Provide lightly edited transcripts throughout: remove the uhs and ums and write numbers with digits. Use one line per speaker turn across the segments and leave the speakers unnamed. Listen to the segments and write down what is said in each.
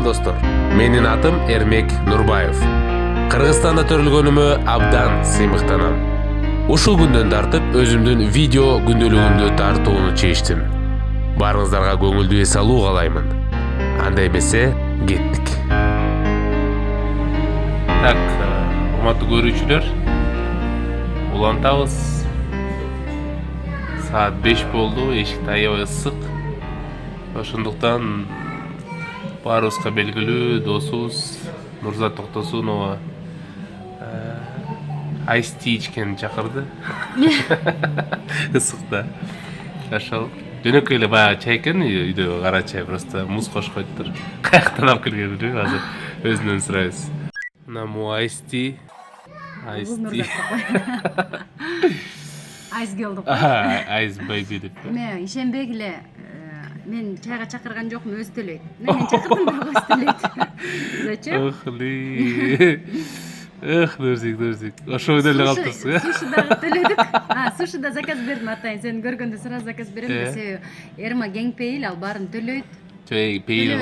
Салам достор, менин атым Эрмек Нурбаев. Кыргызстанда төрөлгөнүмө абдан сыймыктанам. Ушул күндөн тартып өзүмдүн видео күндөлүгүмдү тартууну чечтим. Барыңыздарга көңүлдүү эс алуу каалаймын. Анда эмесе, кеттик. Так, урматтуу көрүүчүлөр, улантабыз. Саат 5 болду, эшик аябай ысык. Ошондуктан баарыбызга белгилүү досубуз Нурзат Токтосунова айсти ичкени чакырды. Ысыкта. Ошол жөнөкөй эле баягы чай экен, үйдө кара чай, просто муз кошпойдур. Каяктан алып келген билбейм, азыр өзүнөн сурайбыз. Мына му айсти.
Айс келдик.
Айс бейби деп.
Мен ишенбегиле, мен чайга чакырган жокмун, өзү төлөйт. Мен чакырдым да өзү төлөйт.
Зачем? Эх, дөрзик. Ошо ойдо эле калыптырсың,
Суши дагы төлөдүк. Суши да заказ бердим атайын. Сени көргөндө сразу заказ берем десе, Эрма кең пейил, ал баарын төлөйт.
Пейил.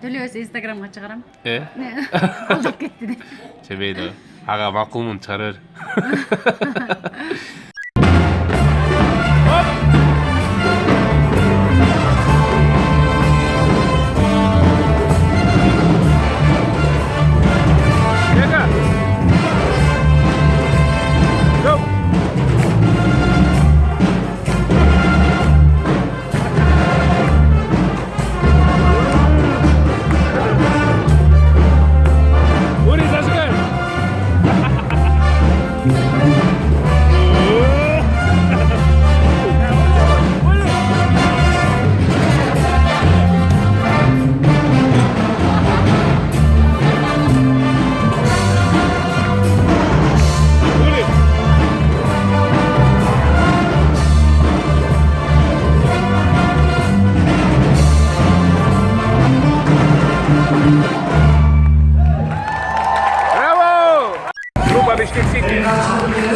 Төлөбөсө Инстаграмга чыгарам. Алдап кетти деп.
Чебейди. Ага макулмун, чыгара бер.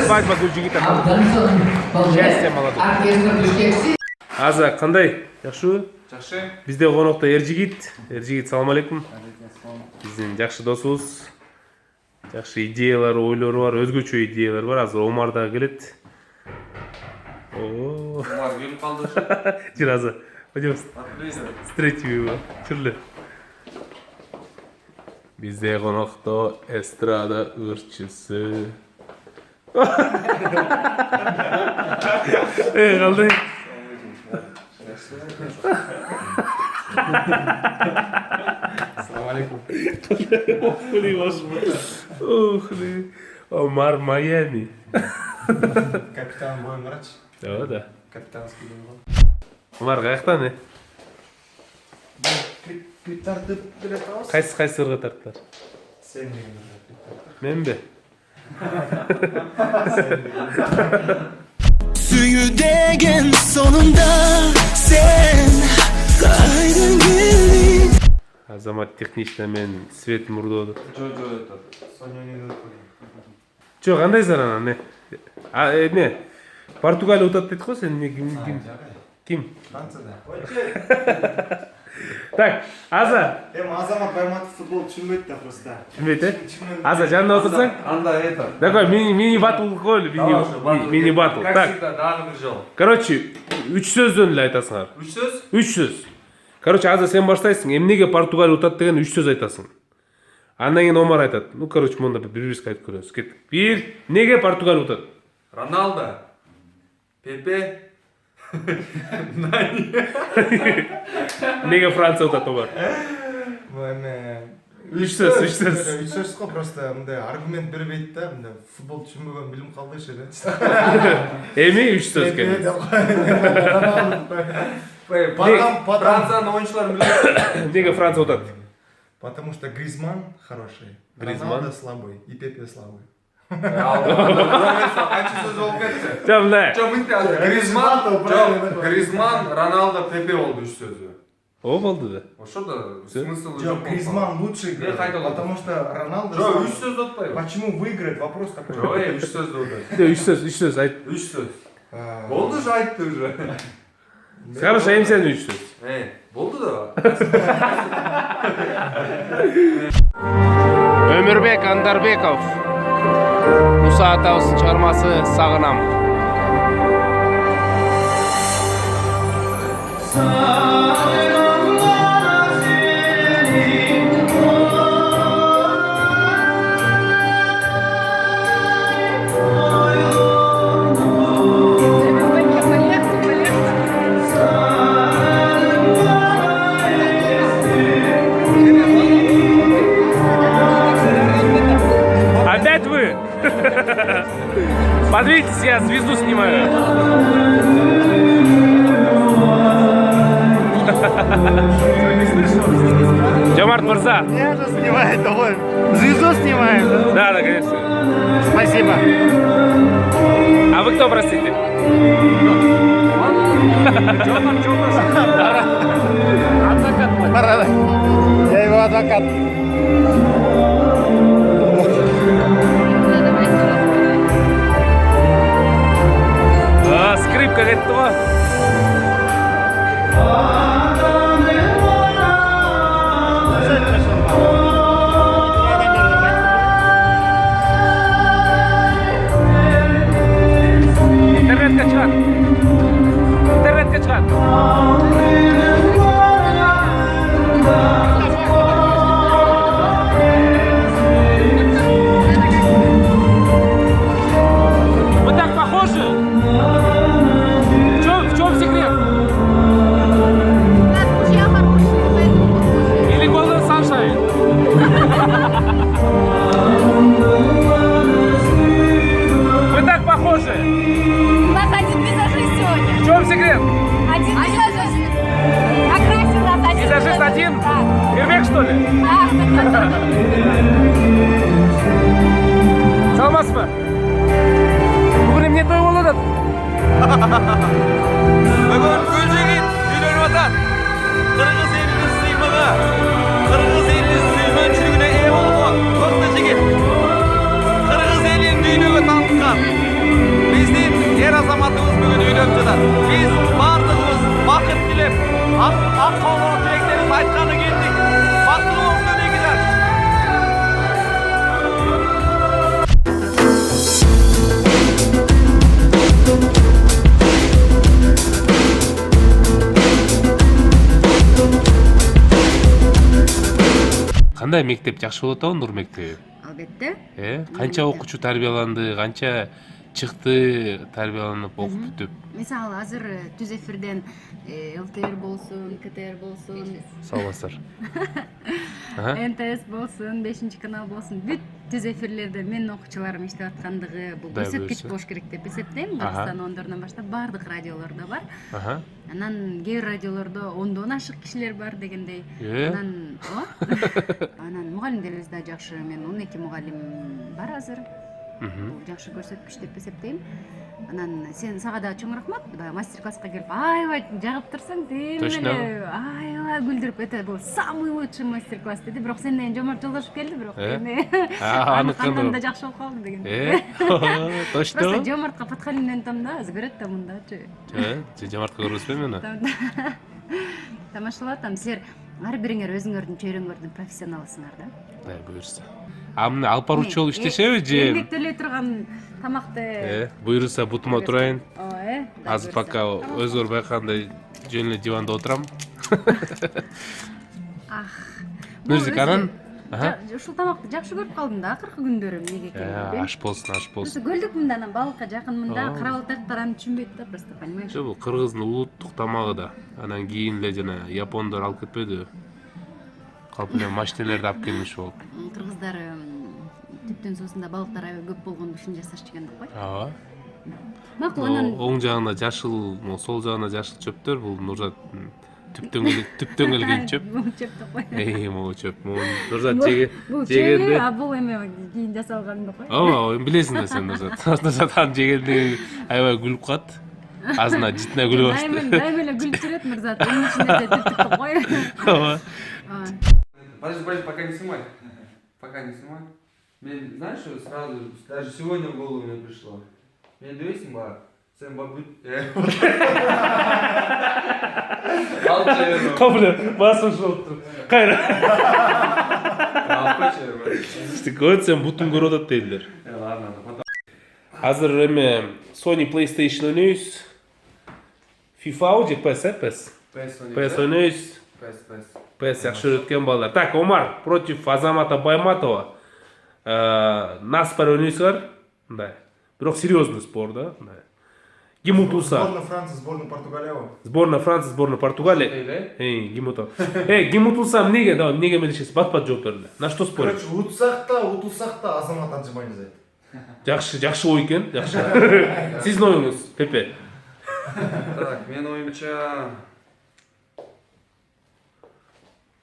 Свадьба Гүлжигита. Счастья молодых. Аза, кандай? Жакшыбы?
Жакшы.
Бизде конокто Эржигит. Эржигит, салам алейкум. Биздин жакшы досубуз. Жакшы идеялар, ойлору бар, өзгөчө идеялар бар. Азыр Омар да келет.
Омар келип калды.
Жир Аза. Пойдем. Встретим его. Чырлы. Бизде конокто эстрада ырчысы. Калды.
Салам алейкум.
Омар Майами.
Капитан Бой врач.
Да.
Капитанский бой.
Омар каяктан, э?
Клип тартып келе атабыз.
Кайсы ырга тарттар?
Сен деген
Менбе?
Suyu degen sonunda sen kaydın geldin.
Азамат технична мен свет мурдоду.
Жо это. Соня не дает.
Чо, кандайсың анан, не? Не? Португалия утат дейт го, сен ким?
Францияда.
Так, Аза.
Азамат Байматов футбол түшүнбөйт да просто.
Түшүнбөйт, э? Аза, жанына отурсаң?
Анда это.
Такой мини-батл койлу, мини-батл.
Как
Так,
всегда, дагы бир жол.
короче, 3 сөздөн эле айтасыңар.
3 сөз?
3 сөз. Короче, Аза сен баштайсың. Эмнеге Португалия утат деген 3 сөз айтасың. Андан кийин Омар айтат. Ну, короче, монда бири-бирибизге айтып көрөбүз. Кеттик. 1. Неге Португалия утат?
Роналдо. Пепе.
Неге Франция утат, Омар? Үч сөз.
3 сөз го, просто мындай аргумент бербейт да, мындай футбол түшүнбөгөн билим калдышы да.
Эми 3 сөз экен.
Франциянын оюнчуларын билет.
Неге Франция утат?
Потому что Гризман хороший,
Гризман?
Роналдо слабый и Пепе слабый.
Канча сөз болуп кетти?
Жамлай.
Гризман, Роналдо, Пепе болду 3 сөзү.
О болду да.
Ошондо смысл
Жок, Гризман лучше
кайда
играет,
болду?
потому что Роналдо
Жок,
слабый.
3 сөз отпайбы.
Почему выиграет? Вопрос такой.
Жок, 3 сөз болду.
3 сөз айт.
3 сөз. Болду же, айтты уже.
Хорошо, эми сен 3 сөз.
Болду да.
Өмүрбек Андарбеков. Муса атабыздын чыгармасы Сагынам. Опять вы? Подвиньтесь, я звезду снимаю. Жомарт Мырза.
Я же снимаю, давай. Звезду снимаем.
Да, конечно.
Спасибо.
А вы кто, простите?
Я его адвокат.
А, скрипка готова. Интернетке чыгат. Интернетке чыгат. Мы так похожи. В чем секрет? Или Golden Sunshine? Мы так похожи.
У нас один визажист сегодня.
В чем секрет?
Один визажист. Окрасил нас один.
Визажист один?
Да.
Ермек, что ли? Саламатсызбы? Бүгін эмне той болуп атат?
Бүгін Гүлжігіт үйленіп атат. Қырғыз елінің сыймығы, Қырғыз елінің сүйгеншілігіне ие болған мықты жігіт. Қырғыз елінің дүйнөгө танытқан біздің ер азаматымыз бүгін үйленіп жатат. Біз барлығымыз бақыт тілеп, ақ қаулы тілектерімізді айтқаны келдік. Бақытлы болсын егілер.
Кандай мектеп жакшы болот атабы, Нур мектеби?
Албетте.
Канча окуучу тарбияланды, канча чыкты тарбияланып окуп бүтүп?
Мисалы азыр түз эфирден ЛТР болсун, КТР болсун,
Саламатсыздар.
НТС болсун, 5 канал болсун, бүт түз эфирлерде менин окуучуларым иштеп аткандыгы бул
Дай
көрсөткүч
буюрса.
болуш керек деп эсептейм. Кыргызстан ондорунан баштап баардык радиолордо бар. Анан кээ бир радиолордо 10дон ашык кишилер бар дегендей. Анан анан мугалимдерибиз да жакшы. Мен 12 мугалим бар азыр. Бул жакшы көрсөткүч деп эсептейм. Анан сага да чоң рахмат. Мастер класска келип аябай жагып турсаң, тим эле аябай күлдүрүп өтө бул самый лучший мастер класс деди. Бирок сенден Жомарт Жолдошев келди, бирок эми аныкынан да жакшы болуп калды деген.
Точно.
Просто Жомартка Патхалинден да аз көрөт да мындачы.
Жомартка көрүнбөйбү мени?
Тамашалатам, силер ар бириңер өзүңөрдүн чөйрөңөрдүн профессионалысыңар да.
Дай буюрса. А мына алып баруучу болуп иштешеби же?
Эмгектеле турган тамакты.
Буюрса бутума турайын. Азыр
Пока
пока өзгөрбөй кандай жөн эле диванда отурам. Музыка анан?
Ушул тамакты жакшы көрүп калдым да акыркы күндөрү эмнеге экенин.
Аш болсун, аш болсун.
Көлдүкмүн да анан балыкка жакынмын да, карабалтактар аны түшүнбөйт да, просто понимаешь?
Бул кыргыздын улуттук тамагы да. Анан кийин эле жана япондор алып кетпедиби? Калп эле машинелерди алып келмеш болуп.
Кыргыздар түптүн суусунда балыктар аябай көп болгондо ушуну жасашчу экен деп кой.
Ооба.
Макул, анан
Оң жагына жашыл, сол жагына жашыл чөптөр, бул Нуржат түптөн келген чөп.
Бул чөп деп кой.
Могу чөп. Нуржат
Бул чөп, а бул эме кийин жасалган деп кой.
Ооба, билесиң да сен Нуржат. Нуржат аны жегенде аябай күлүп калат. Азына житине күлүп баштады.
Дайым эле күлүп жүрөт Нурзат. Эмне ичинде түптүк деп кой.
Ооба.
Подожди, пока не снимай. Пока не снимай. Мне, знаешь, что сразу, даже сегодня в голову мне пришло. Мен дебейсиң ба, Sen bak Al çevirme.
Kabul basmış oldu. Kayra.
Al çevirme.
İşte koysan butun görüp değiller.
Ya ладно.
Hazır эме Sony PlayStation oynuyoruz. FIFA же PES, PES. PES oynuyoruz. PES yaxshi o'tgan bolalar. Так, Omar против Азамата Байматова. Наспор oynuyorlar. Да. Biroq серьезный spor da. Kim utilsa?
Сборная Франции, сборная Португалия.
Sborna Fransa, sborna Portugaliya. Kim util? Kim utilsam nega? Da, nega men ishsiz pat-pat javob berdilar. Na что спорить?
Короче, утылсақ та Азамат отжимание айтты.
Жақсы ой екен, жақсы. Сіздің ойыңыз, Пепе.
Так, мен ойымша...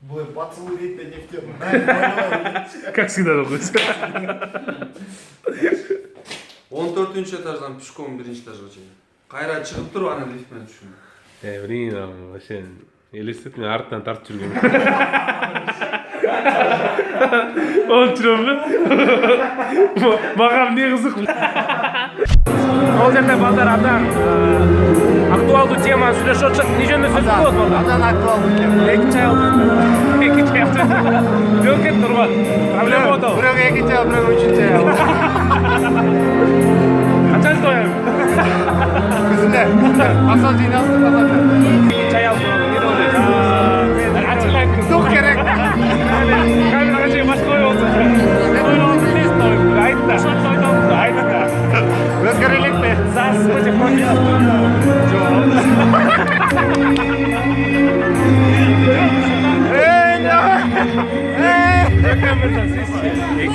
Бұл поцелуй дейді де нефтер.
Как всегда оқиды.
14-ші этаждан пешком 1-ші этажға чейін. Қайра шығып тұрып, ана лифтпен түшін.
Блин, вообще, елестет мен артынан тартып жүрген. Оны түсіремін бе? Маған не қызық. Ол жерде балдар абдан актуалды тема сөйлесіп отыр. Нежені сөз болады балдар?
Абдан актуалды тема.
Екінші ай жоқ кетіп тұрмады. Проблема болды ол.
Біреуге екінші ай, біреуге үшінші ай.
Қаншасы тояйым?
Күзінде. Асал жиналсын қалады.
Екінші ай алып не де ойлайсың? Açıklayın.
Çok gerek.
Kameraga şey başka oy olsun. Ben oynamak bilmeyiz de oyun. Ayıp da. Şart oynamak da. Ayıp da.
Özgürlük mi?
Sağ sıkıcı profil.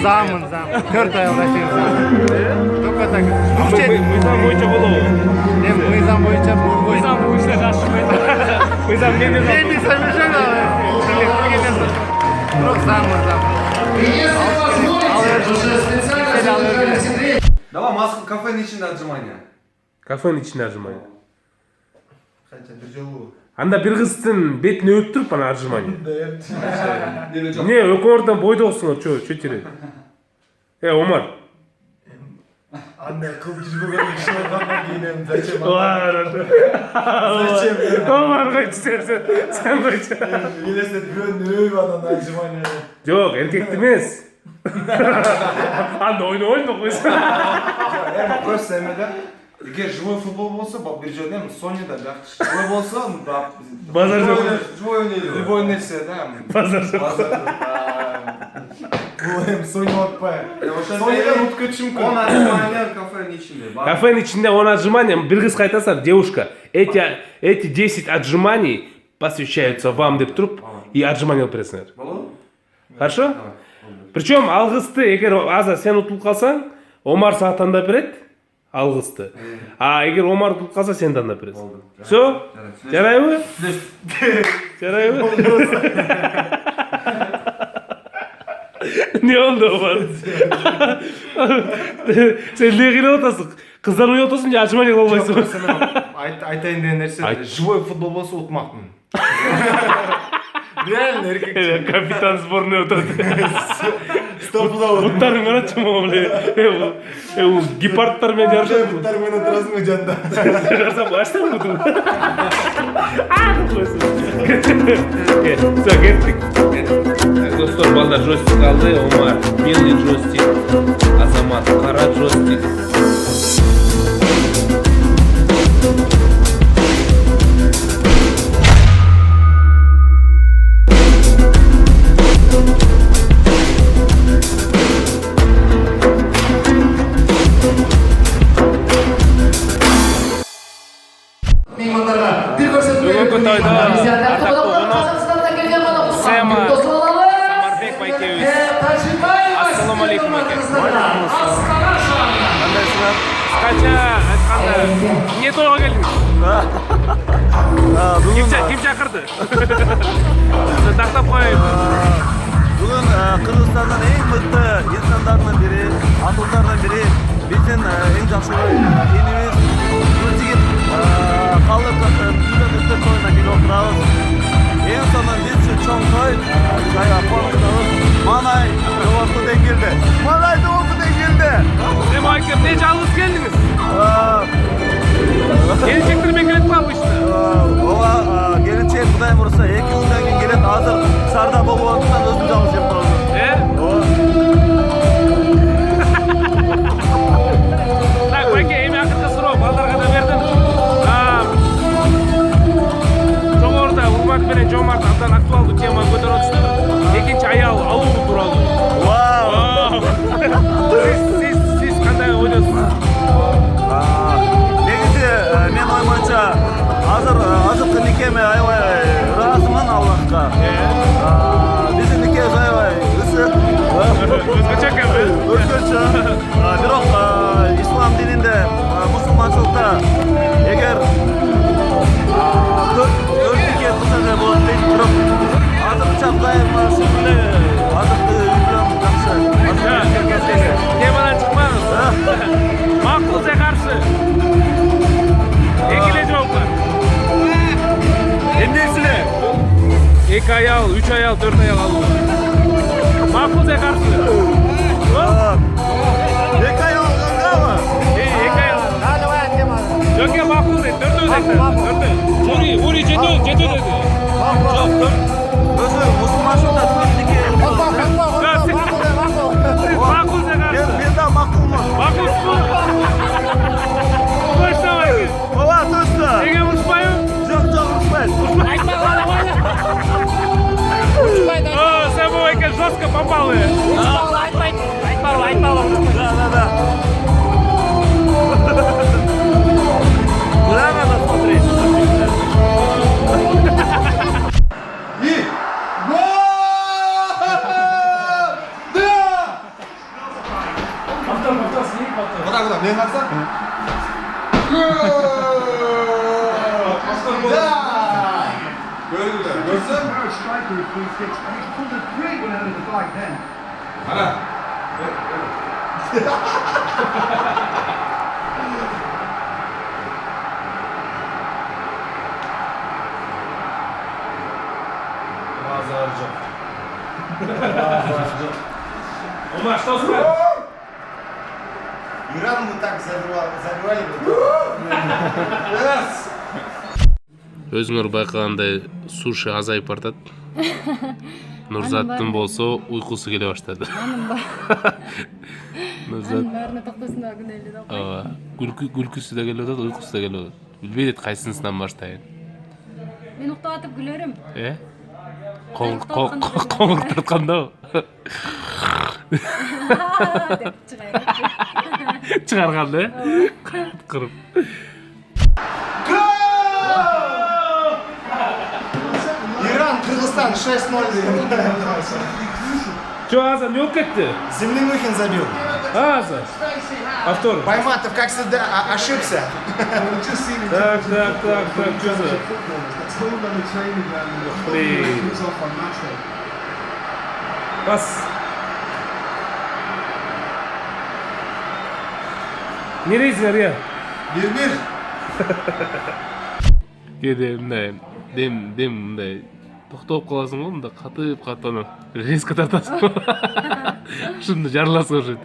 Замын. 4 ай uğraşayım zamın. Только так.
Мыйзам бойынша болу.
Мыйзам бойынша bu.
Мыйзам bu işler жашырмайды. Мыйзам мен де
Ben de söylemeyeceğim ama. Yok zamın.
Давай, маска кафенің ішінде отжимания.
Кафенің içinde отжимание.
Қанша бір жолу.
Анда bir kızın betini öpüp тұрып ана отжимание.
Нені жоқ?
Не, өкімордан бойда олсыңар, чө тереді. Омар.
Андай қылып жүргеннен кіші болғаннан кейін зачем?
Зачем? Омар қойшы сен қойшы.
Елестет біреудің өйіп анан отжимание.
Жоқ, еркекті емес. Анда ойна қойшы.
Просто әмеді. Егер живой футбол болса, бақ бір жерден Соняда жақсы. Живой болса,
Базар жоқ.
Живой ойнайды. Любой нәрсе, да.
Базар жоқ.
Бұл әм Соня отпай. Сонядан ұтып кетші мүмкін.
Он отжимания кафенің ішінде.
Кафенің içinde 10 отжимания, bir kız қайтасар, девушка, эти 10 отжиманий посвящаются вам деп тұрып, и отжимания алып бересіңдер.
Болады?
Хорошо? Причем алғысты, егер Аза сен ұтылып қалсаң, Омар саған таңдап береді, алғысты. А егер Омар ұтылып қалса, сен таңдап бересің. Все? Жарай ма? Жарай ма? Не oldu Омар? Сен не қилеп отырсың? Қыздар ойнап отырсың, отжимания қыла алмайсың ба?
Айтайын деген нәрсе, живой футбол болса ұтмақпын. Реально еркек.
Капитан сборной отырды.
Стопылау.
Бұттарың қаратшы ма, бұл гепардтармен жарышады.
Бұттармен отырасың ғой жанда.
Жарсам, аштан бұтын. Все, кеттік. Достар, балдар джойстик алды. Омар, белый джойстик. Азамат, қара джойстик. Бүгінгі тойда ардақты қонақ Сема Самарбек байкебіз. Ассаламу алейкум байке. Қандайсыңдар? Қанша айтқанда не тойға келдіңіз? Кім шақырды? Тақтап қойып.
Бүгін Қырғызстанның ең мықты инсандарының бірі, атылдарының бірі, біздің ең жақсы еліміз Гүлжігіт қалып үстін тойына келіп отырамыз. Ең сонан біз үшін чоң той, жайға қуаныштамыз. Манай жоғарғы деңгейде. Манай жоғарғы деңгейде.
Сема байке, не жалғыз келдіңіз?
Бирок ислам дининде мусулманчылыкта эгер төртүкке кылса да болот дейт. Бирок азыркы чакта дайыма ушул эле азыркы үй менен жакшы. Темадан чыкпаңыз. Макул же каршы. Эки эле жооп бар. Эмнесилер? 2 аял, 3 аял, 4 аял алуу. Макул же каршы. Эки аял алгангабы? 2 аял. Жок, макул дейт, 4 дейт. Ури жетүү деди. Жок, өзү мусулманчылыкта төртүкке. Макул же каршы. Мен да макулмун. Макулсузбу? Тоштабайбы? Ооба, тошто. Неге урушпайбы? Жок, урушпайт. Sen bu экен жестко попал. Айтпалы. Да. Куда надо смотреть?
И гол! Да! Куда? Мен атсам? Да! Görsen? Ana.
Ума, что сказать?
Иран мы так забивали.
Өзүңөр байкагандай суши азайып бартат. Нурзаттын болсо уйкусу келе баштады. Нурзат
баарына токтосун да күнөөлүү да.
ооба, күлкүсү да келип атат, уйкусу да келип атат. Билбейт кайсынысынан баштайын.
Мен уктап атып күлөрүм.
Коңур тарткандабы?
Деп чыгарып.
Чыгарганда, кырып.
Иран, Кыргызстан 6-0 деген.
Че, Аза, не кетти?
Землянухин забил.
Аза. Повтор.
Байматов, как всегда, ошибся.
Так, что за? Блин. Пас. Нерейсіңер, я?
1-1.
Кеде мындай дем мындай токтоп каласың го, мындай катып аны резко тартасың. Ушунда жарыласың окшойт,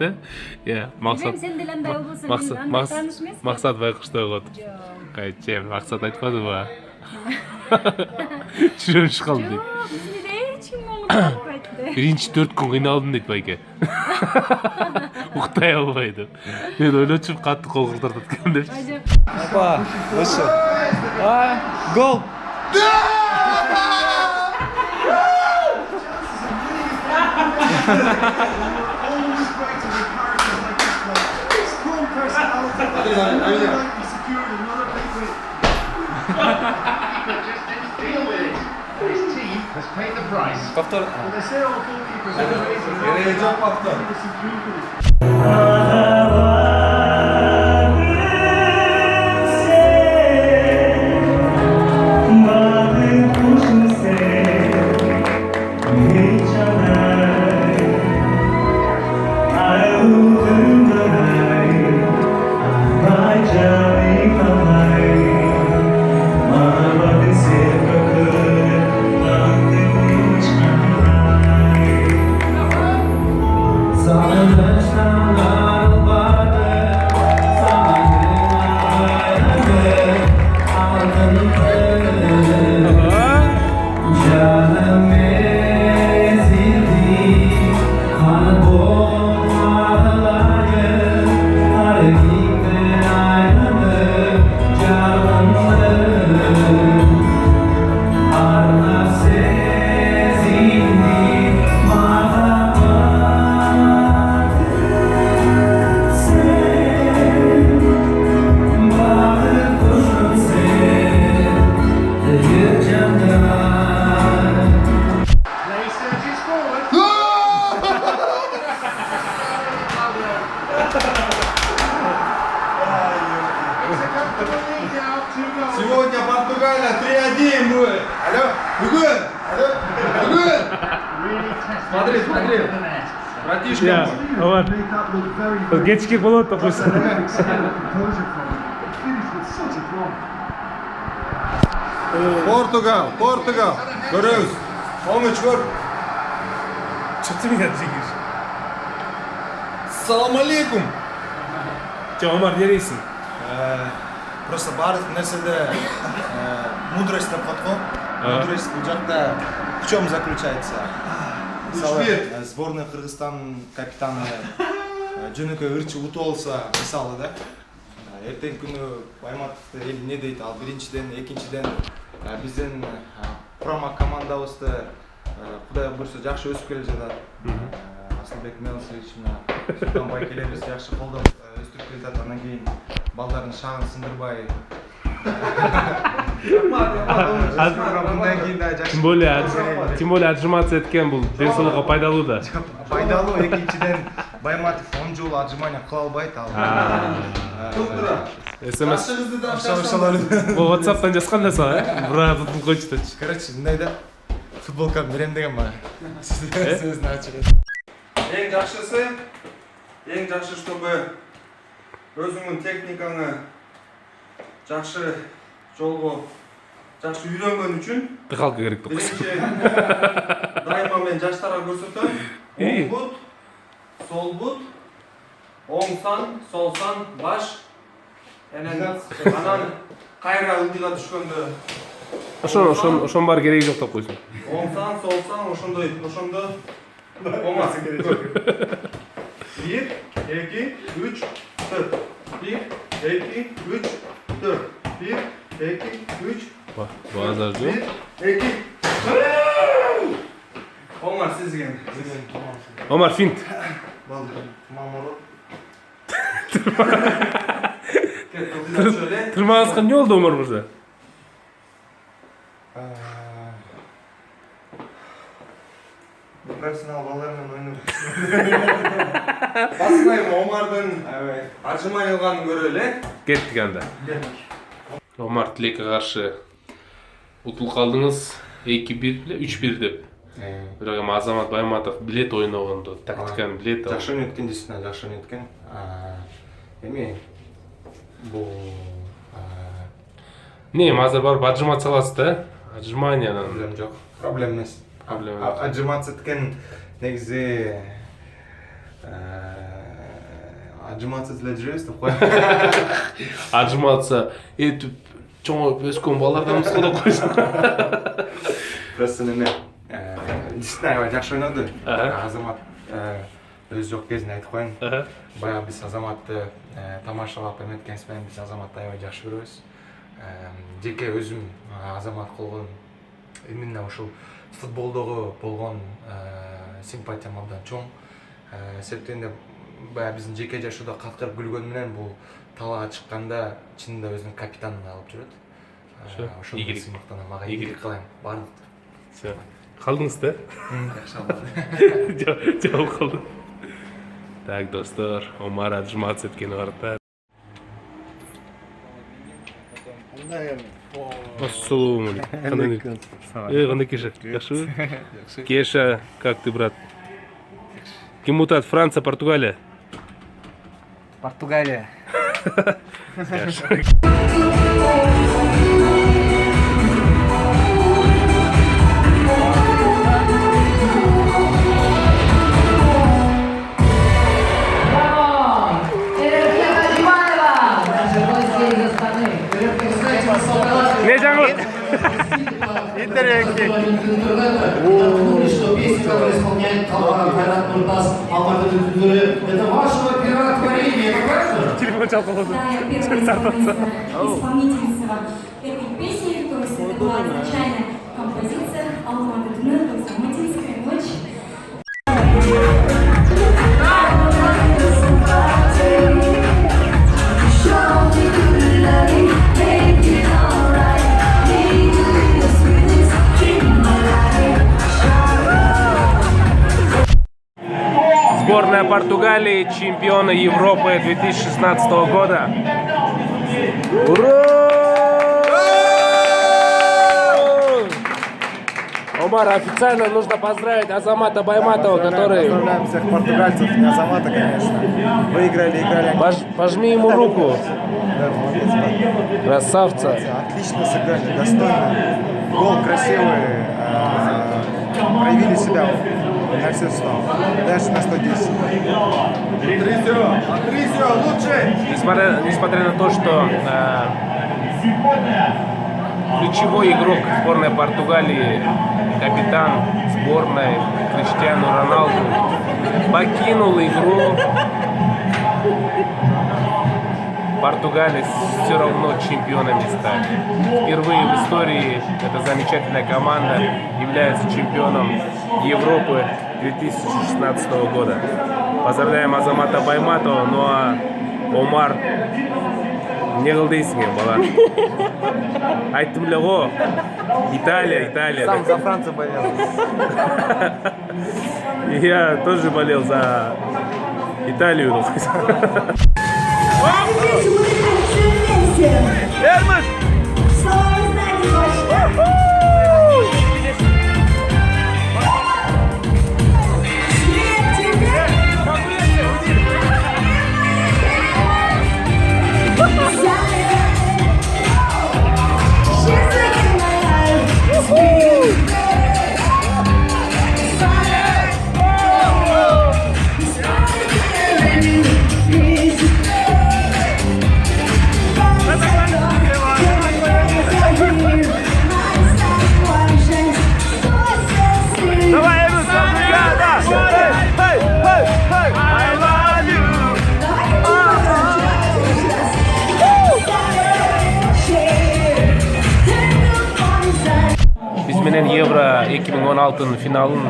Иә, максат.
Сен деле андай болбосо, мен андай тааныш эмес.
Максат байкуштай койот. Кайчем, максат айтпадыбы? Чүрөмүш калды дейт.
Эч ким айтпайт.
Биринчи 4 күн кыйналдым дейт байке. Уктай албай деп. Мен ойлочуп катты кол кылдыртат экен деп.
Опа, вышел. Гол. Повтор.
Sana
Сегодня Португалия 3-1 будет. Алло, Бүгін. Алло, Бүгін. Смотри, смотри. Братишка.
Омар. Geçki болот да қойсын.
Португал. Көрөбүз. Оңуч көр.
Çıktı mı gelecek?
Ассаламу алейкум.
Омар nereysin?
Просто бардык нерседе мудрость деп коет го. Мудрость бул жакта в чем заключается? Мисалы, сборная Кыргызстан капитаны жөнөкөй ырчы утуп алса, мисалы да. Эртең күнү Байматовду эл эмне дейт? Ал биринчиден, экинчиден биздин құрама командабызды Кудай буйрса жакшы өсүп келе жатат. Асылбек Мелсович менен Султан Байкелебиз жакшы колдоп өстүрүп келе жатат. Андан кийин балдардын шагын сындырбай.
Тем более отжиматься эткен бул денсаулыкка пайдалуу да.
Пайдалуу, экинчиден Байматов 10 жолу отжимания кыла албайт ал.
СМС. Бул WhatsApp'тан жазган нерсе, брат, бул койчу.
Короче, мындай да футболка берем деген мага. Сөзүн ачып. Эң жакшы, чтобы өзүңдүн техникаңы жакшы жолго жакшы үйрөнгөн үчүн
Дыхалка керек да.
Дайыма мен жаштарга көрсөтөм. Оң бут, сол бут, оң сан, сол сан, баш. Анан кайра ылдыйга түшкөндө
Ошон бар кереги жок деп койсун.
оң сан, сол сан, ошондо болмасы керек. 1, 2, 3, 4. 1, 2, 3, 4. 1, 2, 3.
Базар жок.
1, 2. Омар sizge.
Омар финт. Тырмаңызга эмне болду Омар мырза?
Профессионал балалармен ойнап. Басынайым Омардын отжимание кылганын көрө эле.
Кеттик анда. Омар Тилекке каршы утулуп калдыңыз 2-1 беле 3-1 деп. Бирок эми Азамат Байматов билет ойногонду, тактиканы билет.
Жакшы өнөткөн дейсиң, жакшы өнөткөн. Эми бул
Не, азыр барып отжиматься аласыз да? Отжиманиянан.
проблем жок. Проблем эмес.
Проблема.
Отжиматься эткен негизи отжиматься деле жүрөбүз деп коем.
Отжиматься этип чоңоюп өскөн балдардан мыска деп койсун.
Просто неме действительно жакшы ойноду. Азамат өз жок кезинде айтып коеюн. Баягы биз Азаматты тамашалап эметкенбиз менен биз Азаматты аябай жакшы көрөбүз. Жеке өзүм Азамат болгон именно ушул футболдогу болгон симпатиям абдан чоң. Себептен баягы биздин жеке жашоодо каткырып күлгөнү менен бул талаага чыкканда чынында өзүнүн капитанын алып жүрөт. Ошол сыймыктанам, мага ийгилик кылайын. Бардык.
Все. Калдыңыз да?
Жакшы алды.
Жауап калды. Так, достор, Омар отжиматься эткени бар да. Ассаламу алейкум. Кандай Кеша? Жакшыбы? Кеша, как ты, брат? Ким утат? Франция, Португалия?
Португалия.
Не жаңыл?
Интернетке.
Что песни, которые исполняет Кайрат Нуртас, это вашего пиротворения, правильно?
Телефон çalkaladı.
Да, я первая исполнительница этой песни, то есть это была изначальная композиция Алматы Тунель, Алматинская ночь.
Сборная Португалии, чемпионы Европы 2016 года. Ура! Омар, официально нужно поздравить Азамата Байматова, который...
Поздравляем всех португальцев, не Азамата, конечно. Выиграли, играли.
Пожми ему руку.
Да, молодец,
Красавца.
отлично сыграли, достойно. Гол красивый. Проявили себя на все 100. Дальше на 110. Атрисио, лучше!
Несмотря на то, что ключевой игрок сборной Португалии, капитан сборной Криштиану Роналду, покинул игру, Португалия все равно чемпионами стали. Впервые в истории эта замечательная команда является чемпионом Европы 2016 года. Поздравляем Азамата Байматова, ну а Омар, не кылдайсың бала. Айттым эле го. Италия.
Сам за Францию болел.
Я тоже болел за Италию.
Ermiş. Давай, Эрmiş. Hey. I love you.
Biz menen Euro 2016'nın finalın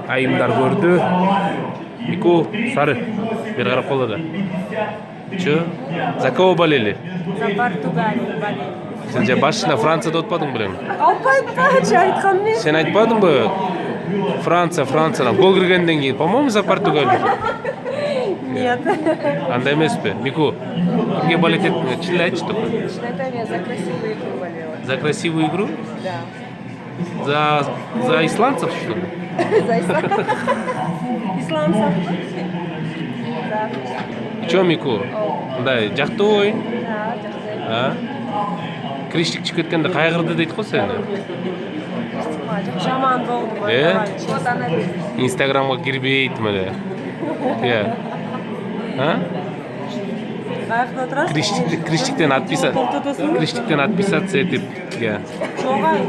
ayımlar gördü. Miku sarı bir qarap qoladi. Çö? За кого болели?
За Португалию болели.
Sen же başına Fransa'da otpadың bilen.
Айтпачы айткам мен.
Sen айтпадың бы? Франциядан гол киргенден кийин, по-моему, за Португалию.
Нет.
Андай эмес пе? Мику, кимге болеть этиң? Чын эле айтчы только.
Это я за красивую игру болела.
За красивую игру?
Да.
За исландцев, что ли?
За исламцев. Да.
Чё, Мику? Мындай жактуу оюн.
Да,
А? Криштик чыгып кеткенде кайгырды дейт го сени.
жаман болду. Вот она.
Инстаграмга кирбейтим эле. Иә. А?
Кайыкта турасың?
Криштиктен отписаться этип, иә.
Жогай.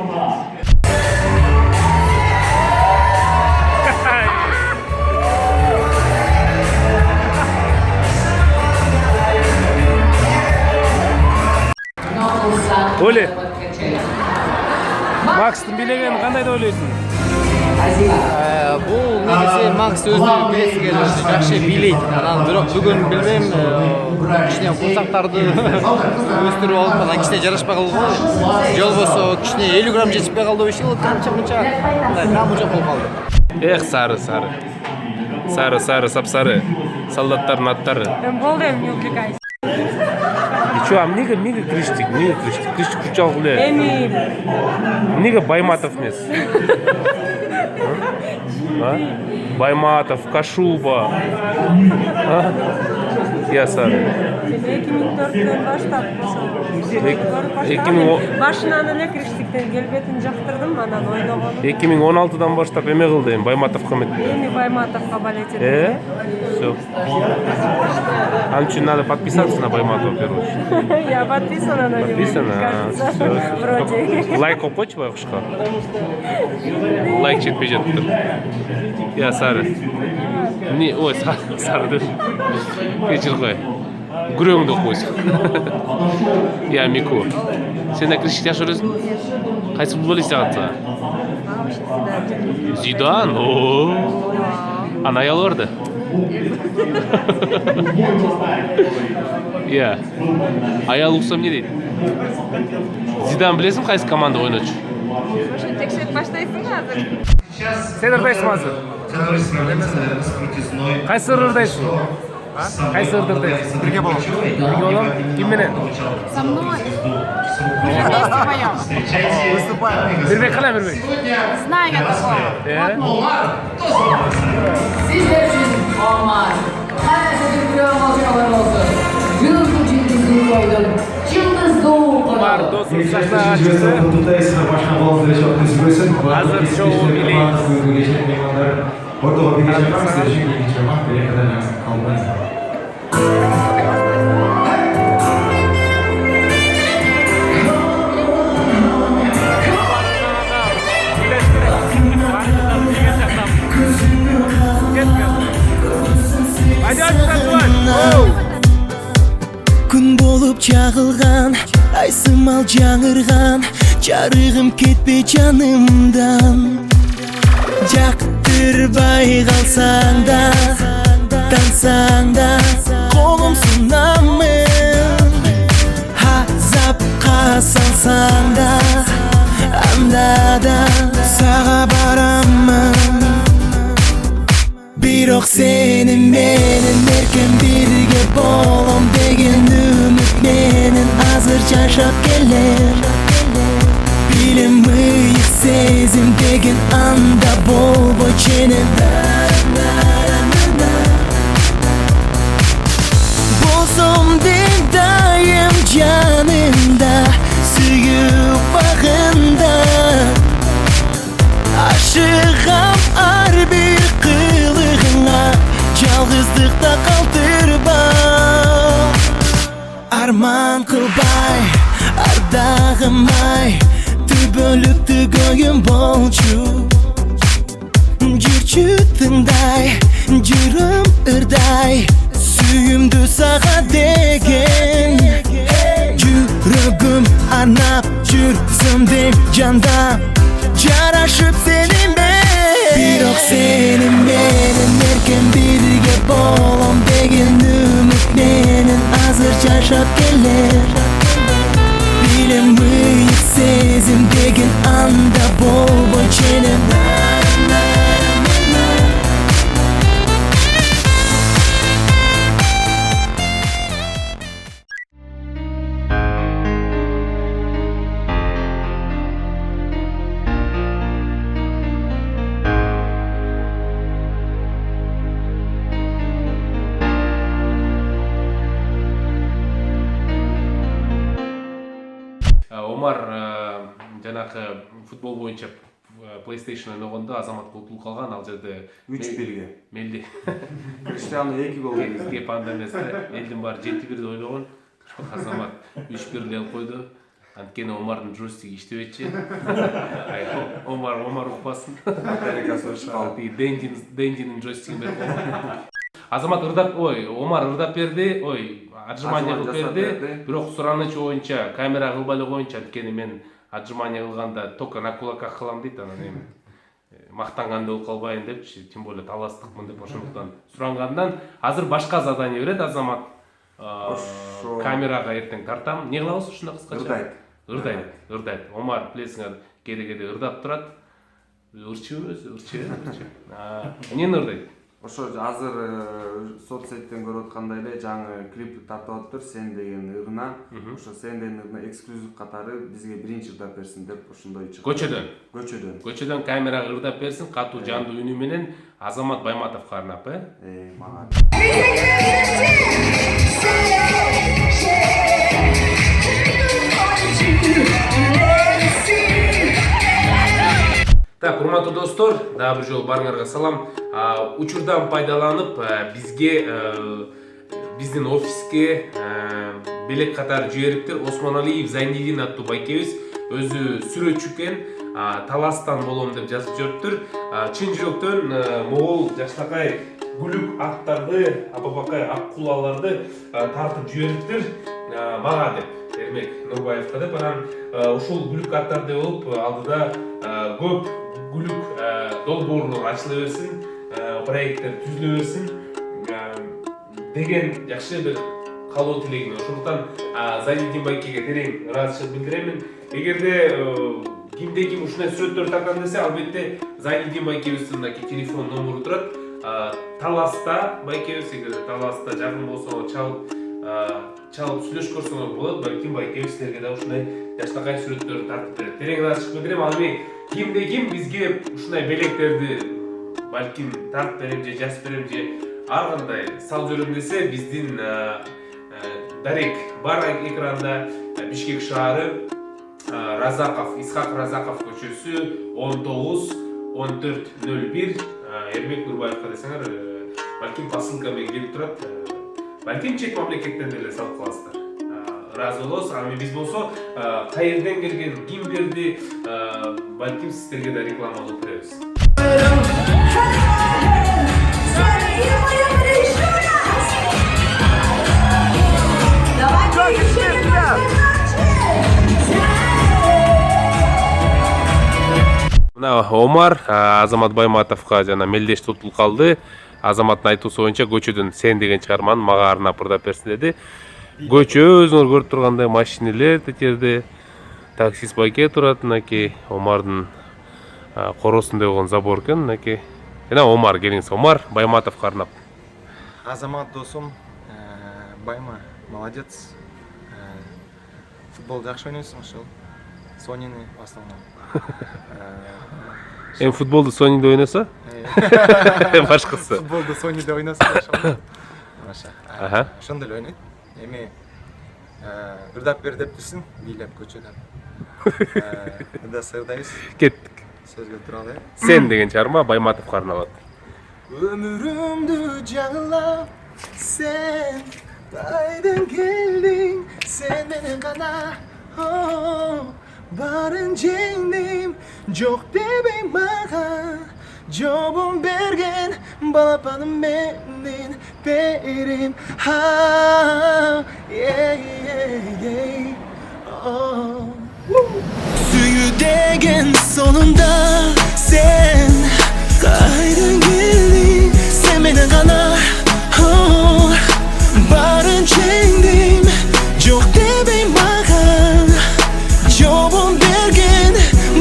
Оли, Макстың билегенин кандай деп ойлойсуң?
Бул негизи Макс өзү билеси келет, жакшы билейт. Анан бирок бүгүн билбейм, кичине курсактарды өстүрүп алып, анан кичине жарашпай калды го. Же болбосо кичине 50 грамм жетишпей калды иши, канча-мынча намужак болуп калды.
Эх, сары. Сары, сап-сары. Солдаттардын аттары.
Болду эми не увлекайся.
И чё, а эмнеге Криштик? Криштик кучалык эле.
Эми
Эмнеге Байматов эмес? Байматов, Кашуба. Я сары.
2004'ten баштап башынан эле Криштиктен келбетин жактырдым, анан ойногон.
2016'dan баштап эме кылды эми Байматовго эметти.
Эми Байматовго болеть этим.
Всё. Ал үчүн надо подписаться на Байматова, в первую очередь.
Я подписана на него.
Подписана?
Кажется, вроде.
Лайк коюп койчу байкушка. Лайк жетпей жатыптыр. Я сары. Ой, сары деп. Кечир кой. Күрөңдү койсун. Я Мику. Сен да Криштик жакшы көрөсүң? Кайсы футболист жагат? Зидан. Ана аял барда. Я. Аял уксам эмне дейт? Зидан билесиң кайсы команда ойночу?
Текшерип баштайсың азыр.
Сен ырдайсың азыр? Кайсы ырдайсың? Кайсы ырдырды?
Бирге болом.
Бирге болом. Ким менен?
Со мной. Вместе поем.
Выступаем.
Бирбек кана Бирбек?
Знаю я такого.
Sizler için Omar. Herkese bir alkışlar olsun. Yıldız yıldızını koydum. Yıldız doğu
Omar
kanalı.
dostum sahnaga çıktı. Hazır şovu bileyim.
Күн болып жағылған, айсымал жаңырған, жарығым кетпе жанымдан. Жақтырбай қалсаң да, тансаң да, қолым сынамын. Азапқа салсаң да, анда да саға барамын. Бирок сени менен эркин бирге болом деген үмүт менен азыр жашап келем. Билем ыйык сезим деген анда болбой ченем. Болсом ден дайым жанымда, сүйүп багында. Ашыгам ар бир кылыгыңа, жалгыздыкта калтырба. Арман кылбай, ардагымай, түбөлүктү көйүм болчу. Жүрчү тыңдай, жүрүм ырдай, сүйүмдү сага деген. Жүрөгүм арнап жүрсөмдем жандап, жарашып сенинмен. Бирок сени менен эркен бирге болом деген үмүт менен азыр жашап келем. Билем ыйык сезим деген анда болбой ченем.
Омар жанагы футбол боюнча PlayStation ойногондо Азамат утулуп калган, ал жерде
3-1-ге.
Мелди.
Криштиану 2 гол келди.
Кеп анда эмес да. Элдин баары 7-1 ойногон. Азамат 3-1 алып койду. Анткени Омардын джойстиги иштебечи. Омар укпасын.
Батарейкасы өчүп калды.
Дендинин джойстигин берип койду. Азамат Омар ырдап берди, отжимание кылып берди. Бирок сураныч боюнча камера кылбай эле коеюнчу, анткени мен отжимание кылганда только на кулаках кылам дейт, анан эми мактангандай болуп калбайын депчи, тем более таластыкмын деп ошондуктан сурангандан азыр башка задание берет Азамат. Камерага эртең тартам. Эмне кылабыз ушунда кыскача? Ырдайт. Омар билесиңер, кээде ырдап турат. Ырчыбы өзү, ырчы. Эмнени ырдайт?
Ошо азыр соцсеттен көрүп аткандай эле жаңы клип тартып атыптыр, Сен деген ырына. Ошо Сен деген ырына эксклюзив катары бизге биринчи ырдап берсин деп ошондой чыкты. Көчөдөн камерага ырдап берсин, катуу жандуу үнү менен Азамат Байматовго арнап, мага.
Так, урматтуу достор, дагы бир жолу баарыңарга салам. Учурдан пайдаланып бизге биздин офиске белек катары жибериптир. Осмоналиев Зайнидин аттуу байкебиз өзү сүрөтчү экен, таластан болом деп жазып жүрүптүр. Чын жүрөктөн могул жаштакай гүлүк аттарды, абабакай ак кулаларды тартып жибериптир мага деп. Эрмек Нурбаевка деп, анан ушул гүлүк аттарды болуп алдыда көп гүлүк долбоорлор ачыла берсин, проекттер түзүлө берсин деген жакшы бир каалоо тилегим. Ошондуктан Зайнидин байкеге терең ыраазычылык билдиремин. Эгерде кимде ким ушундай сүрөттөрдү тарткан десе, албетте Зайнидин байкебиздин телефон номеру турат. таласта байкебиз эгерде таласта жакын болсоңор чалып сүйлөшүп көрсөңөр болот. Балким байкебиз силерге да ушундай жаштакай сүрөттөрдү тартып берет. Тереңин ачык билдирем, ал эми кимде ким бизге ушундай белектерди балким тартып берем же жазып берем же ар кандай салып жүрөм десе, биздин дарек бар экранда. Бишкек шаары, Разаков, Исхак Разаков көчөсү 19-14-01. Эрмек Нурбаевка десеңер, балким посылка менен келип турат. Балким чет мамлекеттен деле салып каласыздар. Ыраазы болосуз. Ами биз болсо кайерден келген, ким берди, балким сиздерге да рекламалап беребиз. Мына Омар Азамат Байматовго жана мелдеш тутулуп калды. Азаматтын айтуусу боюнча көчөдөн сен деген чыгарманы мага арнап ырдап берсин деди. Көчө өзүңөр көрүп тургандай машинелер текерде. Таксист байке турат, мынакей Омардын коросунда болгон забор экен, мынакей. Жана Омар келиңиз, Омар Байматовго арнап.
Азамат досум, Байма, молодец. Футбол жакшы ойнойсуң ошол. Сонины в основном.
Футболду Сонинде ойносо? Башкысы.
Футболду Сонинде ойносо ошол. Маша. Ошондо эле ойнойт. Эми ырдап бер дептирсиң, бийлеп көчөдөн. Ырдаса ырдайбыз.
Кеттик.
Сөзгө туралы.
Сен деген чыгарма Байматовго арналат.
Ömrümdü canlap sen Kaydan geldin sen beni kana Barın cendim çok debeyim bana Jobum bergen balapanım benim berim Ha yeah yeah yeah oh. Suyu degen sonunda sen Kaydan geldin sen beni kana Barın cendim çok debeyim bana Jobum bergen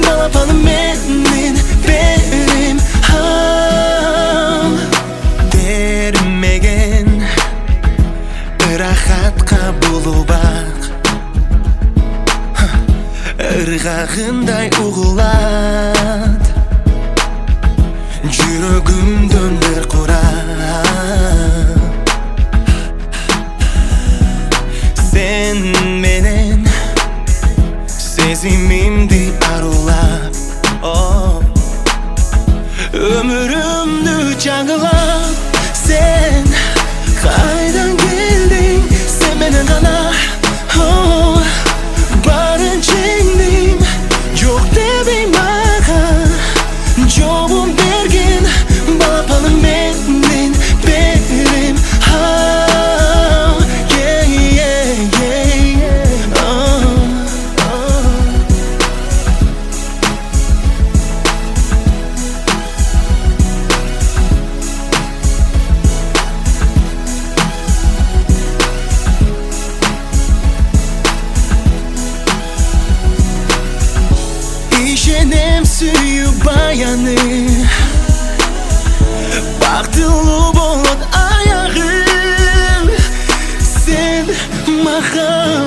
balapanım benim berim Ha Dermegen rahatqa bulubak Irgağınday uğulat Жүрөгүмдөн бир курап Sen менен сезимимди арулап Ömrümdü жаңылап Sen кайдан келдиң Sen менен гана Барын жеңдим Жок дебейм мага Жобум берген балапаным менен берем Yeah yeah yeah İşenem suyu bayanı Baktılı bolot ayağım Sen mağa